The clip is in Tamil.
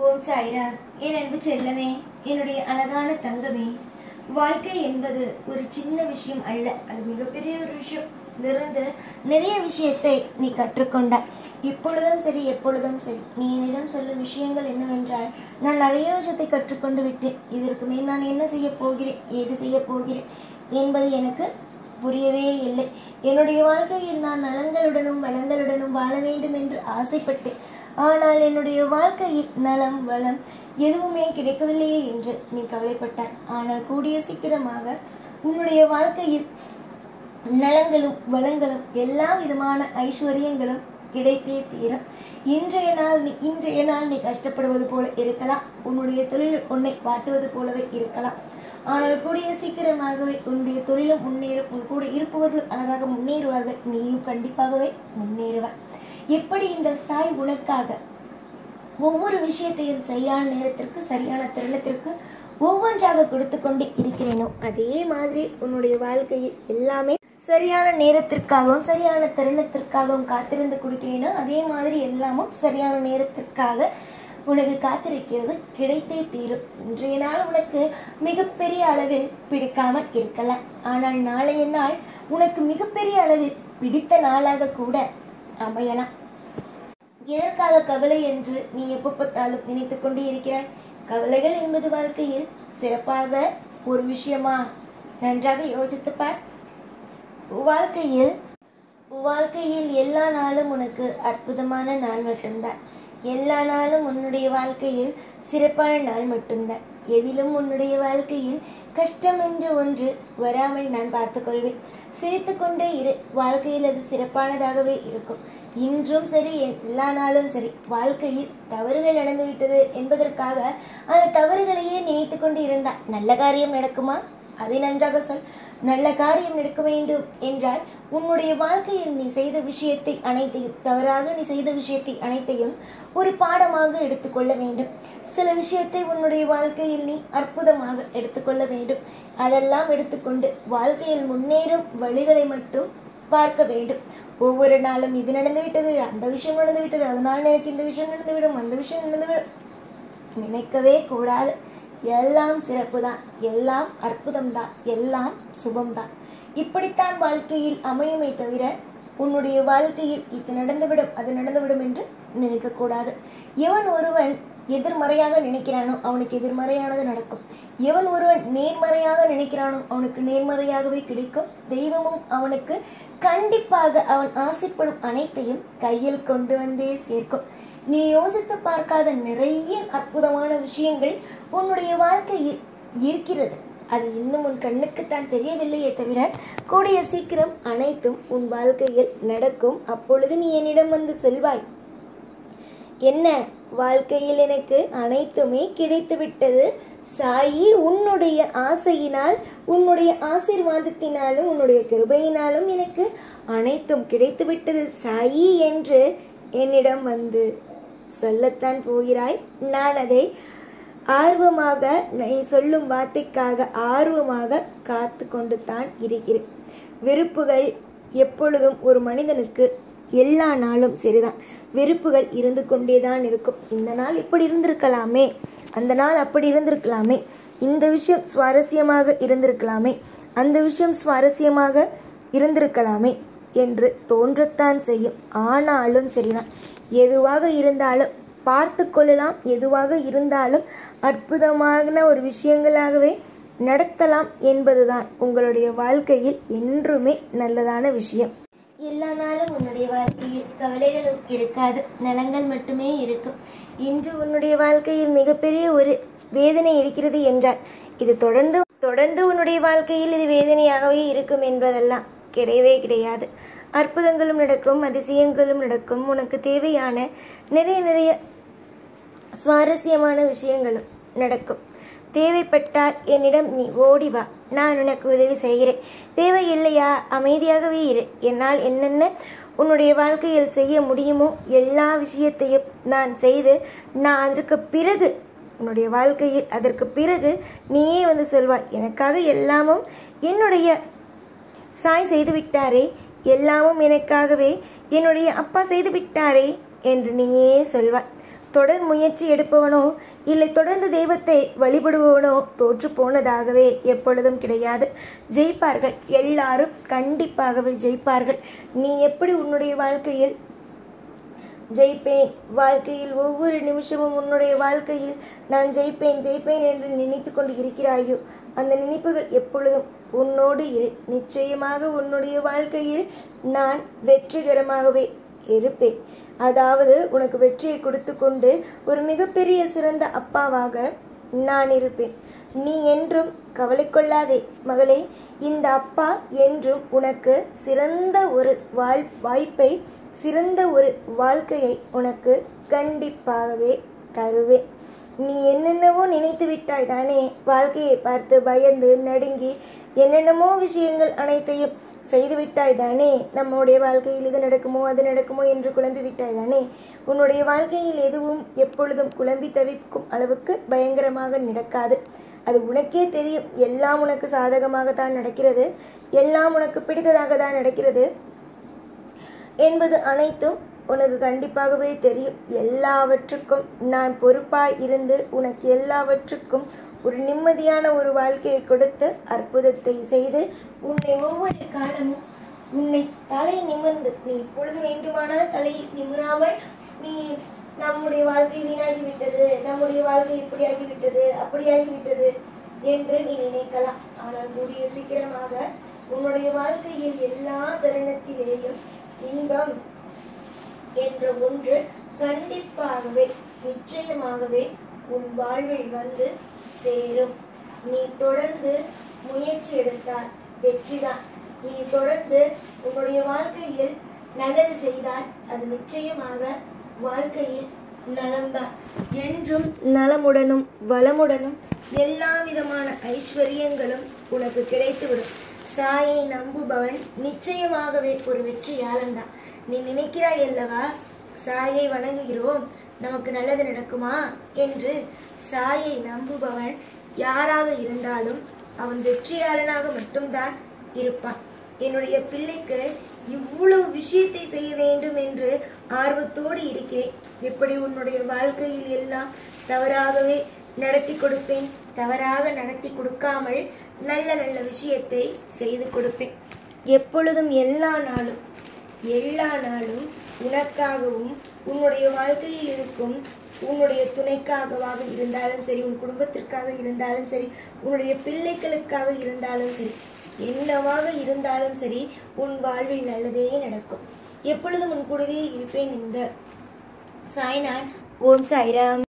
ஓம் சாய்ரா. என் அன்பு செல்லமே, என்னுடைய அழகான தங்கமே, வாழ்க்கை என்பது ஒரு சின்ன விஷயம் அல்ல, அது மிகப்பெரிய ஒரு விஷயம். இருந்து நிறைய விஷயத்தை நீ கற்றுக்கொண்டாய். இப்பொழுதும் சரி, எப்பொழுதும் சரி, நீ என்னிடம் சொல்லும் விஷயங்கள் என்னவென்றால், நான் நிறைய விஷயத்தை கற்றுக்கொண்டு விட்டேன். இதற்கு மேல் நான் என்ன செய்ய போகிறேன், ஏது செய்ய போகிறேன் என்பது எனக்கு புரியவே இல்லை. என்னுடைய வாழ்க்கையில் நான் நலங்களுடனும் வளங்களுடனும் வாழ வேண்டும் என்று ஆசைப்பட்டேன். ஆனால் என்னுடைய வாழ்க்கையில் நலம் வளம் எதுவுமே கிடைக்கவில்லையே என்று நீ கவலைப்பட்டாய். ஆனால் கூடிய சீக்கிரமாக உன்னுடைய வாழ்க்கையில் நலங்களும் வளங்களும் எல்லா விதமான ஐஸ்வர்யங்களும் கிடைத்தே தீரும். இன்றைய நாள் நீ கஷ்டப்படுவது போல இருக்கலாம். உன்னுடைய தொழில் உன்னை வாட்டுவது போலவே இருக்கலாம். ஆனால் கூடிய சீக்கிரமாகவே உன்னுடைய தொழிலும் முன்னேறும். உன் கூட இருப்பவர்களும் அழகாக முன்னேறுவார்கள். நீயும் கண்டிப்பாகவே முன்னேறுவாய். எப்படி இந்த சாய் உனக்காக ஒவ்வொரு விஷயத்தையும் சரியான நேரத்திற்கு சரியான தருணத்திற்கு ஒவ்வொன்றாக கொடுத்து கொண்டே இருக்கிறேனோ, அதே மாதிரி உன்னுடைய வாழ்க்கையில் எல்லாமே சரியான நேரத்திற்காகவும் சரியான தருணத்திற்காகவும் காத்திருந்து கொடுக்கிறேனோ, அதே மாதிரி எல்லாமும் சரியான நேரத்திற்காக உனக்கு காத்திருக்கிறது. கிடைத்தே தீரும். இன்றைய நாள் உனக்கு மிகப்பெரிய அளவில் பிடிக்காமல் இருக்கலாம். ஆனால் நாளைய நாள் உனக்கு மிகப்பெரிய அளவில் பிடித்த நாளாக கூட அமையலாம். எதற்காக கவலை என்று நீ எப்போ பார்த்தாலும் நினைத்து கொண்டே இருக்கிறாய்? கவலைகள் என்பது வாழ்க்கையில் சிறப்பாக ஒரு விஷயமா? நன்றாக யோசித்துப்பார். வாழ்க்கையில் எல்லா நாளும் உனக்கு அற்புதமான நாள் மட்டும்தான். எல்லா நாளும் உன்னுடைய வாழ்க்கையில் சிறப்பான நாள் மட்டும்தான். எதிலும் உன்னுடைய வாழ்க்கையில் கஷ்டம் என்று ஒன்று வராமல் நான் பார்த்துக்கொள்வேன். சிரித்து கொண்டே இரு. வாழ்க்கையில் அது சிறப்பானதாகவே இருக்கும். இன்றும் சரி, எல்லா நாளும் சரி, வாழ்க்கையில் தவறுகள் நடந்துவிட்டது என்பதற்காக அந்த தவறுகளையே நினைத்து கொண்டு இருந்தால் நல்ல காரியம் நடக்குமா? அதை நன்றாக சொல். நல்ல காரியம் நடக்க வேண்டும் என்றால் உன்னுடைய வாழ்க்கையில் நீ செய்த விஷயத்தை அனைத்தையும், தவறாக நீ செய்த விஷயத்தை அனைத்தையும் ஒரு பாடமாக எடுத்துக்கொள்ள வேண்டும். சில விஷயத்தை உன்னுடைய வாழ்க்கையில் நீ அற்புதமாக எடுத்துக்கொள்ள வேண்டும். அதெல்லாம் எடுத்துக்கொண்டு வாழ்க்கையில் முன்னேறும் வழிகளை மட்டும் பார்க்க வேண்டும். ஒவ்வொரு நாளும் இது நடந்துவிட்டது, அந்த விஷயம் நடந்துவிட்டது, அதனால் எனக்கு இந்த விஷயம் நடந்துவிடும், அந்த விஷயம் நடந்துவிடும் நினைக்கவே கூடாது. எல்லாம் சிறப்பு தான், எல்லாம் அற்புதம்தான், எல்லாம் சுபம்தான். இப்படித்தான் வாழ்க்கையில் அமையுமே தவிர உன்னுடைய வாழ்க்கையில் இது நடந்துவிடும் அது நடந்துவிடும் என்று நினைக்கக்கூடாது. எவன் ஒருவன் எதிர்மறையாக நினைக்கிறானோ அவனுக்கு எதிர்மறையானது நடக்கும். எவன் ஒருவன் நேர்மறையாக நினைக்கிறானோ அவனுக்கு நேர்மறையாகவே கிடைக்கும். தெய்வமும் அவனுக்கு கண்டிப்பாக அவன் ஆசைப்படும் அனைத்தையும் கையில் கொண்டு வந்தே சேர்க்கும். நீ யோசித்து பார்க்காத நிறைய அற்புதமான விஷயங்கள் உன்னுடைய வாழ்க்கையில் இருக்கிறது. அது இன்னும் உன் கண்ணுக்குத்தான் தெரியவில்லையே தவிர கூடிய சீக்கிரம் அனைத்தும் உன் வாழ்க்கையில் நடக்கும். அப்பொழுது நீ என்னிடம் வந்து சொல்வாய், என்ன வாழ்க்கையில் எனக்கு அனைத்துமே கிடைத்து விட்டது சாயி, உன்னுடைய ஆசையினால், உன்னுடைய ஆசீர்வாதத்தினாலும், உன்னுடைய கிருபையினாலும் எனக்கு அனைத்தும் கிடைத்து விட்டது சாயி என்று என்னிடம் வந்து சொல்லத்தான் போகிறாய். நான் அதை ஆர்வமாக, நீ சொல்லும் வார்த்தைக்காக ஆர்வமாக காத்து கொண்டு தான் இருக்கிறேன். வெறுப்புகள் எப்பொழுதும் ஒரு மனிதனுக்கு எல்லா நாளும் சரிதான். வெறுப்புகள் இருந்து கொண்டேதான் இருக்கும். இந்த நாள் இப்படி இருந்திருக்கலாமே, அந்த நாள் அப்படி இருந்திருக்கலாமே, இந்த விஷயம் சுவாரஸ்யமாக இருந்திருக்கலாமே, அந்த விஷயம் சுவாரஸ்யமாக இருந்திருக்கலாமே என்று தோன்றத்தான் செய்யும். ஆனாலும் சரிதான். எதுவாக இருந்தாலும் பார்த்து கொள்ளலாம். எதுவாக இருந்தாலும் அற்புதமான ஒரு விஷயங்களாகவே நடத்தலாம் என்பதுதான் உங்களுடைய வாழ்க்கையில் என்றுமே நல்லதான விஷயம். எல்லா நாளும் உன்னுடைய வாழ்க்கையில் கவலைகள் இருக்காது, நலங்கள் மட்டுமே இருக்கும். இன்று உன்னுடைய வாழ்க்கையில் மிகப்பெரிய ஒரு வேதனை இருக்கிறது என்றால் இது தொடர்ந்து உன்னுடைய வாழ்க்கையில் இது வேதனையாகவே இருக்கும் என்பதெல்லாம் கிடையவே கிடையாது. அற்புதங்களும் நடக்கும், அதிசயங்களும் நடக்கும். உனக்கு தேவையான நிறைய சுவாரஸ்யமான விஷயங்களும் நடக்கும். தேவைப்பட்டால் என்னிடம் நீ ஓடி வா, நான் உனக்கு உதவி செய்கிறேன். தேவையில்லையா, அமைதியாகவே இரு. என்னால் என்னென்ன உன்னுடைய வாழ்க்கையில் செய்ய முடியுமோ எல்லா விஷயத்தையும் நான் செய்து, நான் அதற்கு பிறகு உன்னுடைய வாழ்க்கையில் அதற்கு பிறகு நீயே வந்து சொல்வாய், எனக்காக எல்லாமும் என்னுடைய சாய் செய்து விட்டாரே, எல்லாமும் எனக்காகவே என்னுடைய அப்பா செய்து விட்டாரே என்று நீயே சொல்வாய். தொடர் முயற்சி எடுப்பவனோ இல்லை தொடர்ந்து தெய்வத்தை வழிபடுபவனோ தோற்று போனதாகவே எப்பொழுதும் கிடையாது. ஜெயிப்பார்கள், எல்லாரும் கண்டிப்பாகவே ஜெயிப்பார்கள். நீ எப்படி உன்னுடைய வாழ்க்கையில் ஜெயிப்பேன், வாழ்க்கையில் ஒவ்வொரு நிமிஷமும் உன்னுடைய வாழ்க்கையில் நான் ஜெயிப்பேன் ஜெயிப்பேன் என்று நினைத்து கொண்டு இருக்கிறாயோ, அந்த நினைப்புகள் எப்பொழுதும் உன்னோடு இரு. நிச்சயமாக உன்னுடைய வாழ்க்கையில் நான் வெற்றிகரமாகவே இருப்பேன். அதாவது உனக்கு வெற்றியை கொடுத்து கொண்டு ஒரு மிகப்பெரிய சிறந்த அப்பாவாக நான் இருப்பேன். நீ என்றும் கவலை கொள்ளாதே மகளே. இந்த அப்பா என்றும் உனக்கு சிறந்த ஒரு வாய்ப்பை, சிறந்த ஒரு வாழ்க்கையை உனக்கு கண்டிப்பாகவே தருவேன். நீ என்னென்னவோ நினைத்து விட்டாய் தானே, வாழ்க்கையை பார்த்து பயந்து நடுங்கி என்னென்னமோ விஷயங்கள் அனைத்தையும் செய்து விட்டாய் தானே. நம்முடைய வாழ்க்கையில் இது நடக்குமோ அது நடக்குமோ என்று குழம்பி விட்டாய் தானே. உன்னுடைய வாழ்க்கையில் எதுவும் எப்பொழுதும் குழம்பி தவிக்கும் அளவுக்கு பயங்கரமாக நடக்காது. அது உனக்கே தெரியும். எல்லாம் உனக்கு சாதகமாகத்தான் நடக்கிறது, எல்லாம் உனக்கு பிடித்ததாக தான் நடக்கிறது என்பது அனைத்தும் உனக்கு கண்டிப்பாகவே தெரியும். எல்லாவற்றுக்கும் நான் பொறுப்பாய் இருந்து உனக்கு எல்லாவற்றுக்கும் ஒரு நிம்மதியான ஒரு வாழ்க்கையை கொடுத்து அற்புதத்தை செய்து உன்னை ஒவ்வொரு காலமும் உன்னை தலை நிமிர்ந்து, நீ இப்பொழுது வேண்டுமானால் தலை நிமிராமல் நீ நம்முடைய வாழ்க்கை வீணாகிவிட்டது, நம்முடைய வாழ்க்கை இப்படியாகிவிட்டது அப்படியாகிவிட்டது என்று நீ நினைக்கலாம். ஆனால் கூடிய சீக்கிரமாக உன்னுடைய வாழ்க்கையில் எல்லா தருணத்திலேயும் இன்பம் என்ற ஒன்று கண்டிப்பாகவே நிச்சயமாகவே உன் வாழ்வில் வந்து சேரும். நீ தொடர்ந்து முயற்சி எடுத்தால் வெற்றிதான். நீ தொடர்ந்து உன்னுடைய வாழ்க்கையில் நல்லது செய்தால் அது நிச்சயமாக வாழ்க்கையில் நலம்தான். என்றும் நலமுடனும் வளமுடனும் எல்லா விதமான ஐஸ்வர்யங்களும் உனக்கு கிடைத்துவிடும். சாயை நம்புபவன் நிச்சயமாகவே ஒரு வெற்றியாளன் தான். நீ நினைக்கிறாய் அல்லவா, சாயை வணங்குகிறோம் நமக்கு நல்லது நடக்குமா என்று. சாயை நம்புபவன் யாராக இருந்தாலும் அவன் வெற்றியாளனாக மட்டும்தான் இருப்பான். என்னுடைய பிள்ளைக்கு இவ்வளவு விஷயத்தை செய்ய வேண்டும் என்று ஆர்வத்தோடு இருக்கிறேன். எப்படி உன்னுடைய வாழ்க்கையில் எல்லாம் தவறாகவே நடத்தி கொடுப்பேன், தவறாக நடத்தி கொடுக்காமல் நல்ல நல்ல விஷயத்தை செய்து கொடுப்பேன். எப்பொழுதும் எல்லா நாளும் உனக்காகவும் உன்னுடைய வாழ்க்கையில் இருக்கும் உன்னுடைய துணைக்காகவாக இருந்தாலும் சரி, உன் குடும்பத்திற்காக இருந்தாலும் சரி, உன்னுடைய பிள்ளைகளுக்காக இருந்தாலும் சரி, என்னவாக இருந்தாலும் சரி, உன் வாழ்வில் நல்லதே நடக்கும். எப்பொழுதும் உன் கூடவே இருப்பேன். இந்த சாய்நாத். ஓம் சாய்ராம்.